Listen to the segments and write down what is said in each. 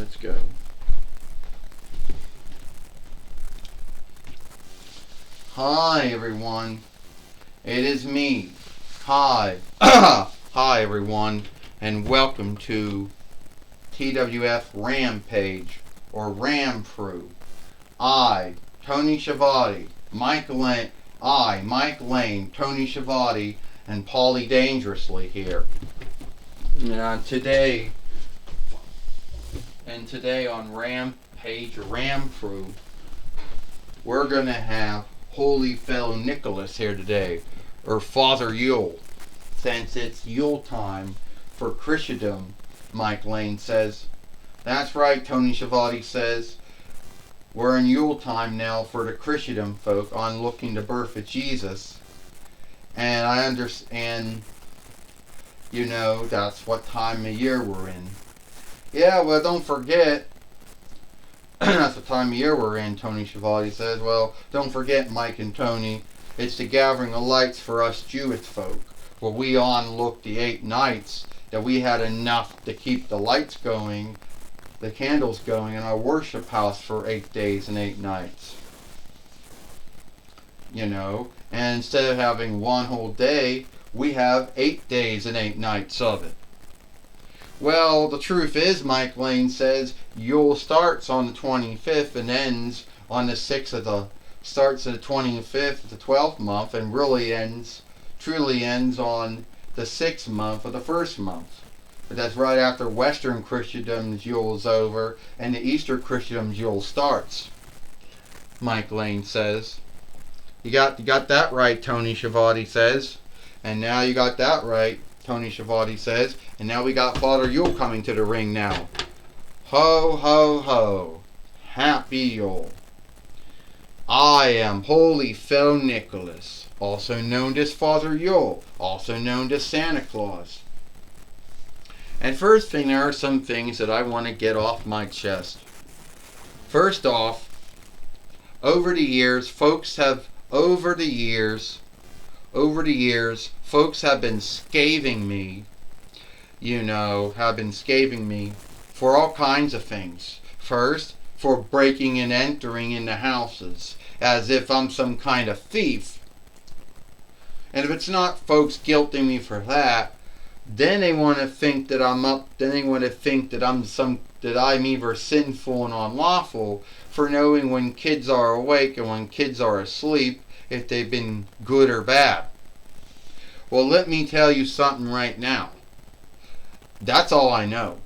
Let's go. Hi everyone. It is me. Hi. Hi everyone, and welcome to TWF Rampage or Ram Crew. I, Tony Schiavone, Mike Lane, Tony Schiavone, and Paulie Dangerously here. And today on Rampage or Ram Crew, we're gonna have Holy Fellow Nicholas here today, or Father Yule, since it's Yule time for Christendom. Mike Lane says. That's right, Tony Schiavone says. We're in Yule time now for the Christendom folk on looking the birth of Jesus. And I understand, you know, that's what time of year we're in. Yeah, well, don't forget, that's the time of year we're in, Tony Schiavone says. Well, don't forget, Mike and Tony, it's the gathering of lights for us Jewish folk, where we on look the 8 nights that we had enough to keep the lights going, the candles going in our worship house for 8 days and 8 nights. You know, and instead of having one whole day, we have 8 days and 8 nights of it. Well, the truth is, Mike Lane says, Yule starts on the 25th and ends on the 6th of the, starts at the 25th of the 12th month and truly ends on the 6th month of the 1st month. But that's right after Western Christendom's Yule is over and the Eastern Christendom's Yule starts, Mike Lane says. You got that right, Tony Schiavone says. And now you got that right, Tony Schiavone says. And now we got Father Yule coming to the ring now. Ho, ho, ho. Happy Yule. I am Holy Fellow Nicholas, also known as Father Yule, also known as Santa Claus. And first thing, there are some things that I want to get off my chest. First off, over the years, folks have been scathing me, for all kinds of things. First, for breaking and entering into houses, as if I'm some kind of thief. And if it's not folks guilting me for that, then they want to think that I'm either sinful and unlawful for knowing when kids are awake and when kids are asleep, if they've been good or bad. Well, let me tell you something right now. That's all I know.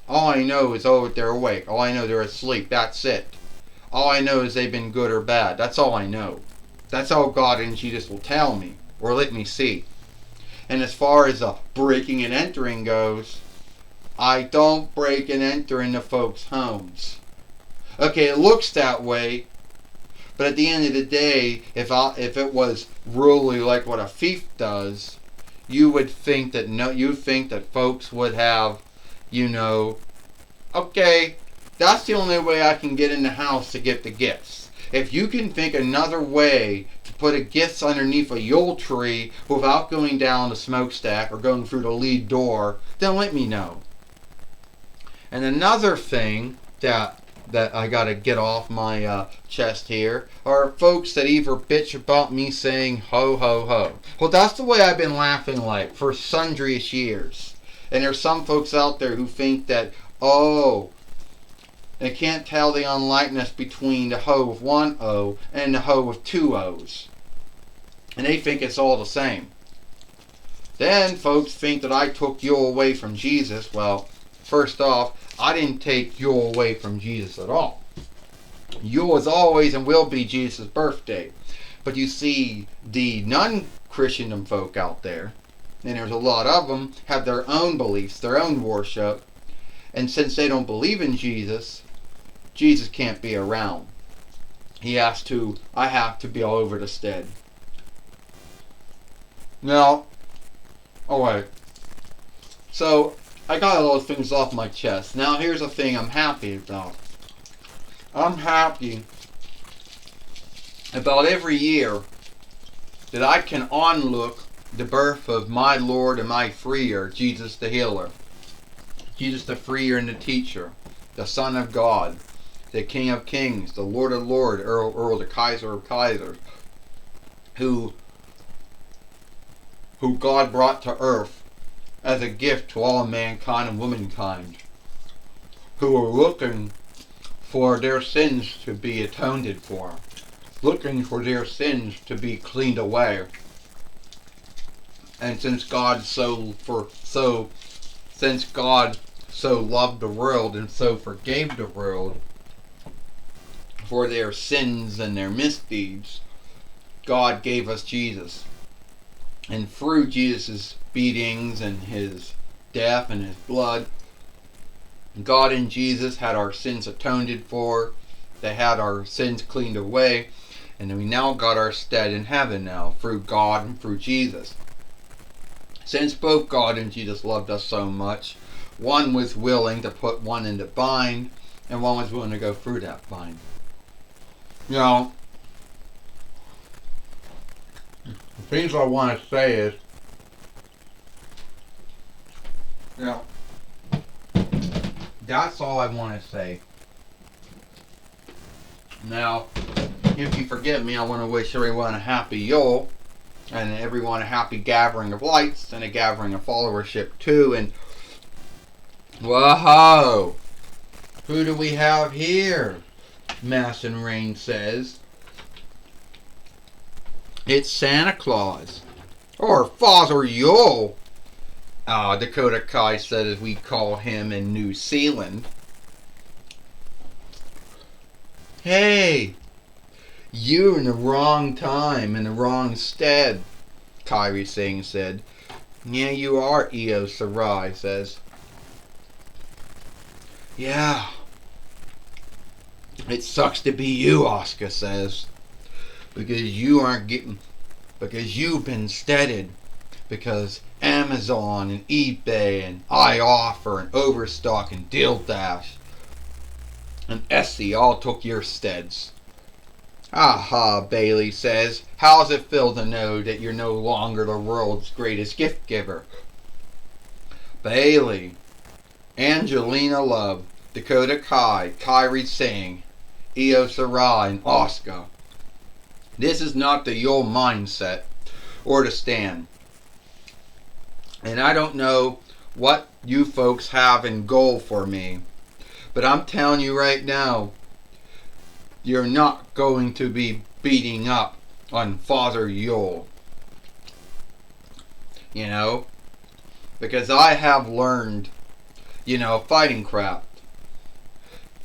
All I know is, they're awake. All I know, they're asleep. That's it. All I know is they've been good or bad. That's all I know. That's all God and Jesus will tell me, or let me see. And as far as breaking and entering goes, I don't break and enter into folks' homes. Okay, it looks that way, but at the end of the day, if it was really like what a thief does, you would think that folks would have, okay, that's the only way I can get in the house to get the gifts. If you can think another way to put a gifts underneath a Yule tree without going down the smokestack or going through the lead door, then let me know. And another thing that I gotta get off my chest here are folks that either bitch about me saying ho ho ho. Well, that's the way I've been laughing like for sundry's years. And there's some folks out there who think that, they can't tell the unlikeness between the ho with one O and the ho with 2 O's. And they think it's all the same. Then folks think that I took Yule away from Jesus. Well, first off, I didn't take Yule away from Jesus at all. Yule is always and will be Jesus' birthday. But you see, the non-Christendom folk out there, and there's a lot of them, have their own beliefs, their own worship. And since they don't believe in Jesus, Jesus can't be around. I have to be all over the stead. Now, alright. So, I got all those things off my chest. Now here's the thing I'm happy about. I'm happy about every year that I can onlook the birth of my Lord and my Freer, Jesus the Healer. Jesus the Freer and the Teacher. the Son of God, the King of Kings, the Lord of Lords, Earl, the Kaiser of Kaisers, who God brought to earth as a gift to all mankind and womankind, who are looking for their sins to be atoned for, looking for their sins to be cleaned away. And since God so loved the world and so forgave the world for their sins and their misdeeds, God gave us Jesus. And through Jesus' beatings and his death and his blood, God and Jesus had our sins atoned for. They had our sins cleaned away. And we now got our stead in heaven now through God and through Jesus. Since both God and Jesus loved us so much, one was willing to put one in the bind, and one was willing to go through that bind. You know, the things I want to say is, you know, that's all I want to say. Now, if you forgive me, I want to wish everyone a happy Yule, and everyone a happy gathering of lights, and a gathering of followership too, and whoa! Who do we have here? Mass and Rain says. It's Santa Claus. Or Father Yule. Dakota Kai said as we call him in New Zealand. Hey! You're in the wrong time, in the wrong stead, Kyrie Singh said. Yeah, you are, Io Sarai says. Yeah. It sucks to be you, Oscar says. Because you've been steaded. Because Amazon and eBay and iOffer and Overstock and DealDash and Etsy all took your steads. Aha, Bailey says. How's it feel to know that you're no longer the world's greatest gift giver? Bailey, Angelina Love, Dakota Kai, Kyrie Singh, Io Sarai, and Oscar. This is not the Yule mindset or the stand. And I don't know what you folks have in goal for me, but I'm telling you right now, you're not going to be beating up on Father Yule. You know? Because I have learned, fighting craft.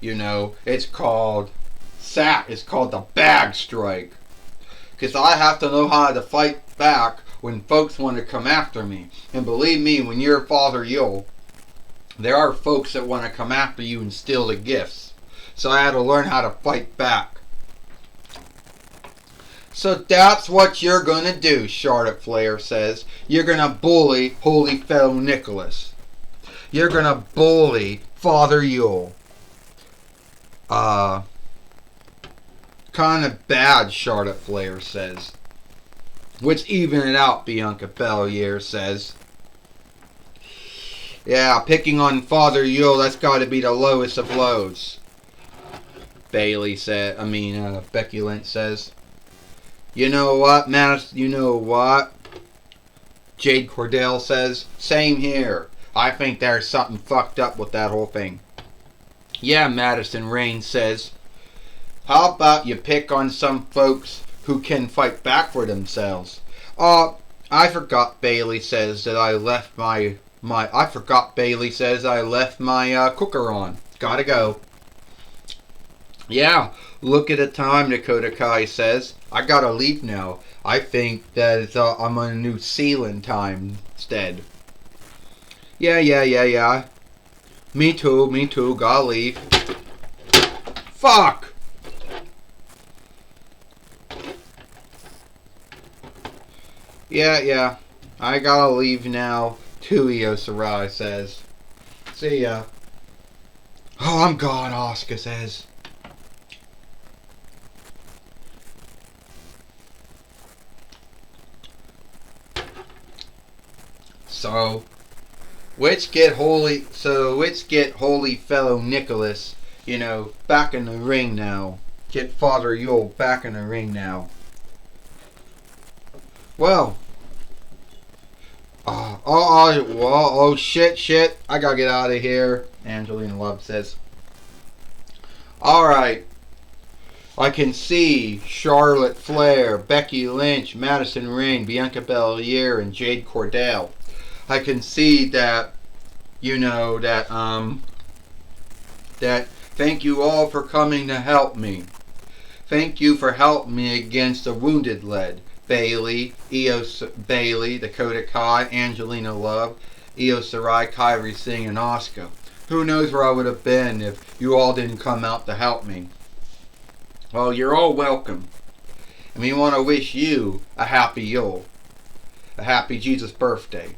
It's called the bag strike. Because I have to know how to fight back when folks want to come after me. And believe me, when you're Father Yule, there are folks that want to come after you and steal the gifts. So I had to learn how to fight back. So that's what you're going to do, Charlotte Flair says. You're going to bully Holy Fellow Nicholas. You're going to bully Father Yule. Kind of bad, Charlotte Flair says. Let's even it out, Bianca Bellier says. Yeah, picking on Father Yule, that's got to be the lowest of lows. Becky Lynch says. You know what, Matt? You know what? Jade Cordell says. Same here. I think there's something fucked up with that whole thing. Yeah, Madison Rain says. How about you pick on some folks who can fight back for themselves? I forgot Bailey says that I left my cooker on. Gotta go. Yeah, look at the time, Dakota Kai says. I gotta leave now. I think that I'm on New Zealand time instead. Yeah. Me too, gotta leave. Fuck! Yeah. I gotta leave now, too, Io Sarai says. See ya. Oh, I'm gone, Oscar says. So, let's get holy fellow Nicholas, back in the ring now. Get Father Yule back in the ring now. Well, shit, I gotta get out of here, Angelina Love says. Alright, I can see Charlotte Flair, Becky Lynch, Madison Rayne, Bianca Belair, and Jade Cordell. I can see that, that thank you all for coming to help me. Thank you for helping me against the Wounded Lead. Bailey, Dakota Kai, Angelina Love, Io Sarai, Kairi Singh, and Asuka. Who knows where I would have been if you all didn't come out to help me. Well, you're all welcome. And we want to wish you a happy Yule. A happy Jesus birthday.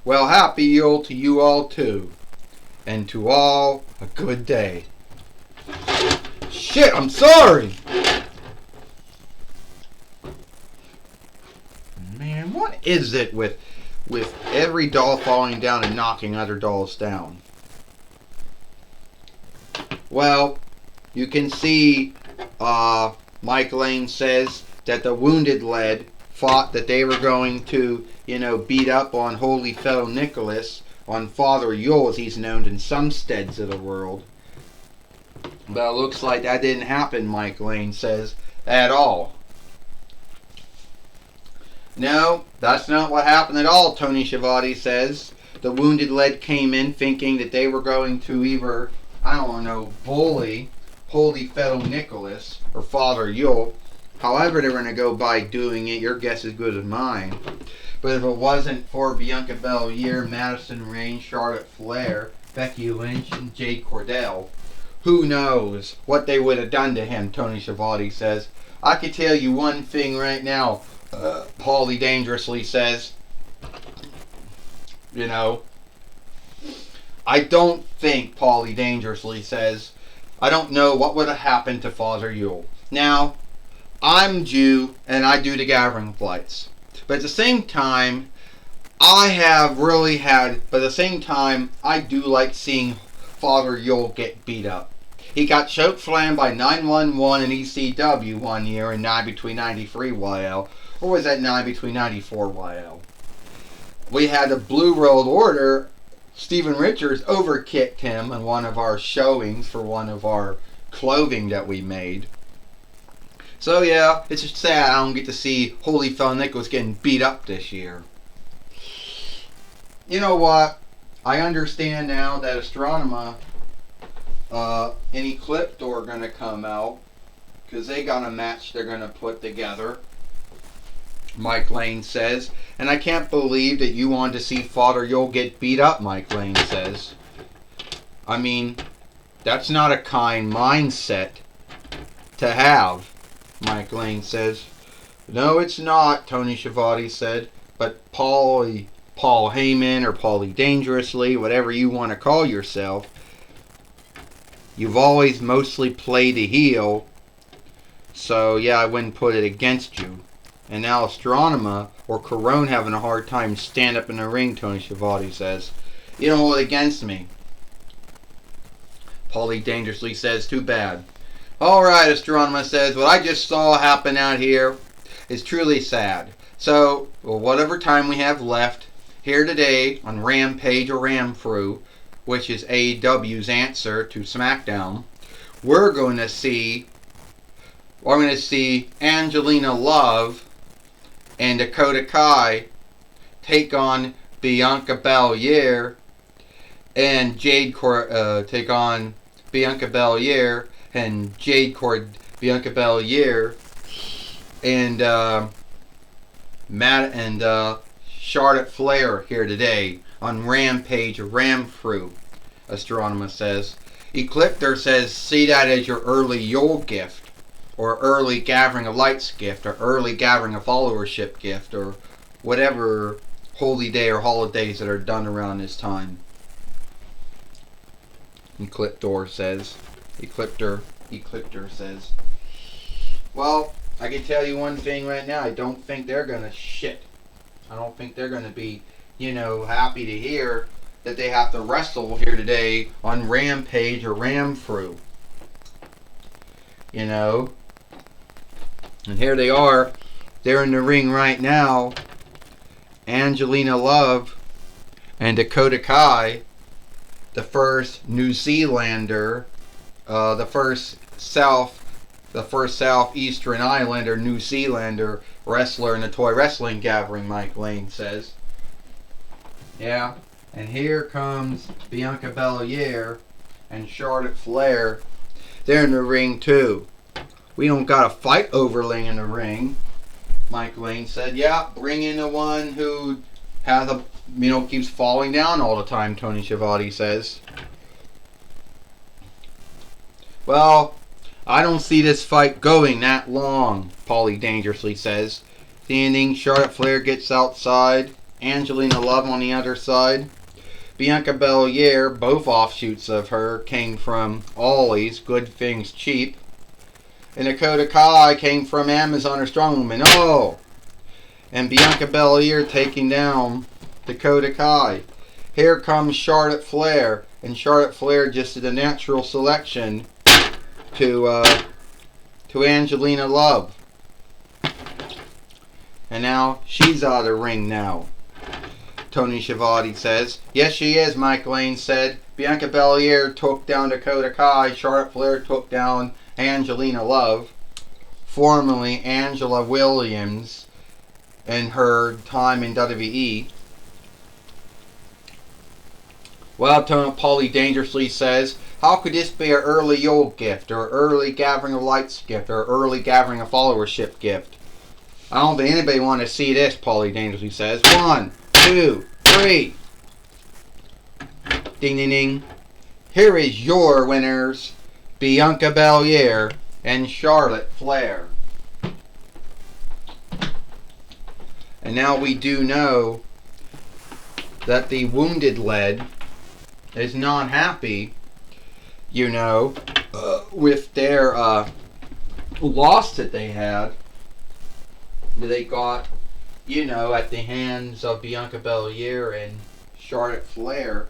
Well, happy Yule to you all too. And to all, a good day. Shit, I'm sorry! Man, what is it with every doll falling down and knocking other dolls down? Well, you can see Mike Lane says that the Wounded Lead thought that they were going to, beat up on Holy Fellow Nicholas, on Father Yule as he's known in some steads of the world. But it looks like that didn't happen, Mike Lane says, at all. No, that's not what happened at all, Tony Schiavone says. The Wounded Lead came in thinking that they were going to either, bully Holy Fellow Nicholas or Father Yule. However they're going to go by doing it, your guess is as good as mine. But if it wasn't for Bianca Belair, Madison Rayne, Charlotte Flair, Becky Lynch, and Jade Cordell, who knows what they would have done to him, Tony Schiavone says. I can tell you one thing right now, Paulie Dangerously says. I don't think, Paulie Dangerously says, I don't know what would have happened to Father Yule. Now, I'm Jew, and I do the gathering flights. But at the same time, I do like seeing Father Yule get beat up. He got choke slammed by 911 and ECW one year in 9 between 93 YL. Or was that 9 between 94 YL? We had a Blue World Order. Steven Richards overkicked him in one of our showings for one of our clothing that we made. So yeah, it's just sad I don't get to see Holy Fellow Nicholas getting beat up this year. You know what? I understand now that Astronomer and Ecliptor are going to come out because they got a match they're going to put together, Mike Lane says. And I can't believe that you wanted to see Father Yule get beat up, Mike Lane says. I mean, that's not a kind mindset to have, Mike Lane says. No, it's not, Tony Schiavone said. But Paul Heyman or Paulie Dangerously, whatever you want to call yourself, you've always mostly played a heel. So yeah, I wouldn't put it against you. And now Astronomer or Corone having a hard time stand up in the ring, Tony Schiavone says. You don't hold it against me. Paulie Dangerously says, too bad. Alright, Astronomer says, what I just saw happen out here is truly sad. So, whatever time we have left here today on Rampage or Ramfru, which is AEW's answer to SmackDown, we're going to see Angelina Love and Dakota Kai take on Bianca Belair and take on Bianca Belair and Bianca Belair and Matt and Charlotte Flair here today on Rampage or Ramfru, Astronomer says. Ecliptor says, see that as your early Yule gift, or early Gathering of Lights gift, or early Gathering of Followership gift, or whatever holy day or holidays that are done around this time. Ecliptor says. Well, I can tell you one thing right now. I don't think they're gonna shit. I don't think they're gonna be, happy to hear that they have to wrestle here today on Rampage or Ramfru. You know. And here they are. They're in the ring right now. Angelina Love and Dakota Kai, the first New Zealander, the first Southeastern Islander, New Zealander wrestler in the toy wrestling gathering, Mike Lane says. Yeah, and here comes Bianca Belair and Charlotte Flair. They're in the ring too. We don't got a fight overling in the ring, Mike Lane said. Yeah, bring in the one who has a, keeps falling down all the time, Tony Schiavone says. Well, I don't see this fight going that long, Paulie dangerously says. The ending, Charlotte Flair gets outside, Angelina Love on the other side. Bianca Belair, both offshoots of her, came from Ollie's Good Things Cheap. And Dakota Kai came from Amazon or Strongman. Oh! And Bianca Belair taking down Dakota Kai. Here comes Charlotte Flair. And Charlotte Flair just did a natural selection to Angelina Love. And now she's out of the ring now, Tony Schiavone says. Yes, she is, Mike Lane said. Bianca Belair took down Dakota Kai. Charlotte Flair took down Angelina Love, formerly Angela Williams, in her time in WWE. Well, Paulie dangerously says, how could this be an early Yule gift, or early Gathering of Lights gift, or early Gathering of Followership gift? I don't think anybody want to see this, Paulie dangerously says. 1, 2, 3. Ding, ding, ding. Here is your winners, Bianca Belair and Charlotte Flair. And now we do know that the Wounded Lead is not happy, with their loss that they had. That they got, at the hands of Bianca Belair and Charlotte Flair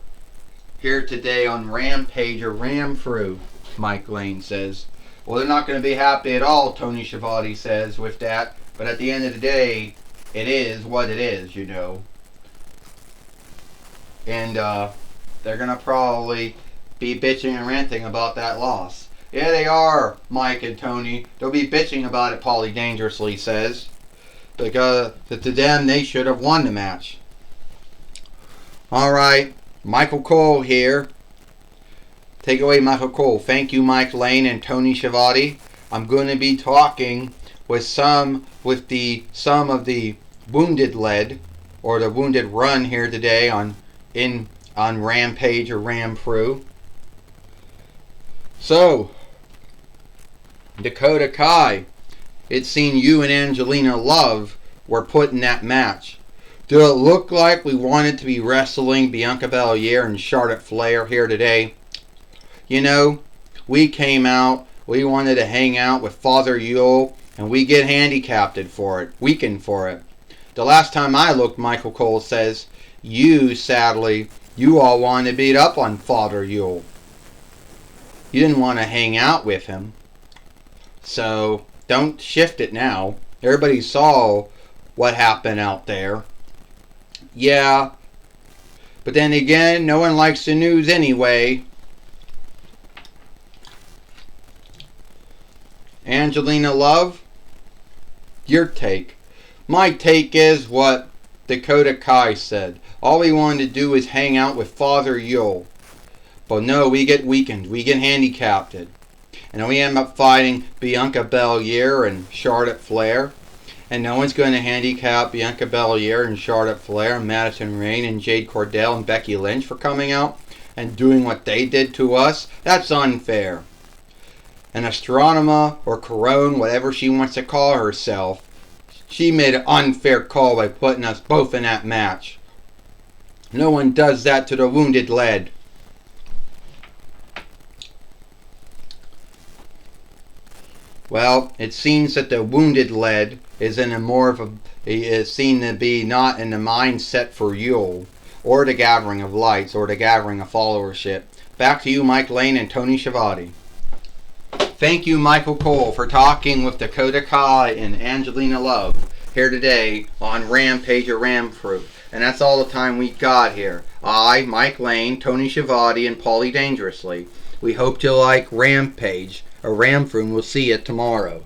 here today on Rampage or Ramfru, Mike Lane says. Well, they're not going to be happy at all, Tony Schiavone says, with that. But at the end of the day, it is what it is, And they're going to probably be bitching and ranting about that loss. Yeah, they are, Mike and Tony. They'll be bitching about it, Paulie dangerously says. Because to them, they should have won the match. Alright, Michael Cole here. Take away, Michael Cole. Thank you, Mike Lane and Tony Schiavone. I'm going to be talking with some of the Wounded Lead, or the Wounded Run here today on Rampage or Ramfru. So, Dakota Kai, it seemed you and Angelina Love were put in that match. Do it look like we wanted to be wrestling Bianca Belair and Charlotte Flair here today? We came out, we wanted to hang out with Father Yule, and we get handicapped for it, weakened for it. The last time I looked, Michael Cole says, you all wanted to beat up on Father Yule. You didn't want to hang out with him. So, don't shift it now. Everybody saw what happened out there. Yeah. But then again, no one likes the news anyway. Angelina Love, your take. My take is what Dakota Kai said. All we wanted to do is hang out with Father Yule. But no, we get weakened. We get handicapped. And then we end up fighting Bianca Belair and Charlotte Flair. And no one's going to handicap Bianca Belair and Charlotte Flair and Madison Rayne and Jade Cordell and Becky Lynch for coming out and doing what they did to us. That's unfair. And Astronema or Corone, whatever she wants to call herself, she made an unfair call by putting us both in that match. No one does that to the Wounded Lead. Well, it seems that the Wounded Lead is in a more of a, is seen to be not in the mindset for Yule. or the gathering of lights, or the gathering of followership. Back to you, Mike Lane and Tony Schiavone. Thank you, Michael Cole, for talking with Dakota Kai and Angelina Love here today on Rampage or Ramfruit. And that's all the time we got here. I, Mike Lane, Tony Schiavone, and Paulie Dangerously. We hope you like Rampage or Ramfruit, and we'll see you tomorrow.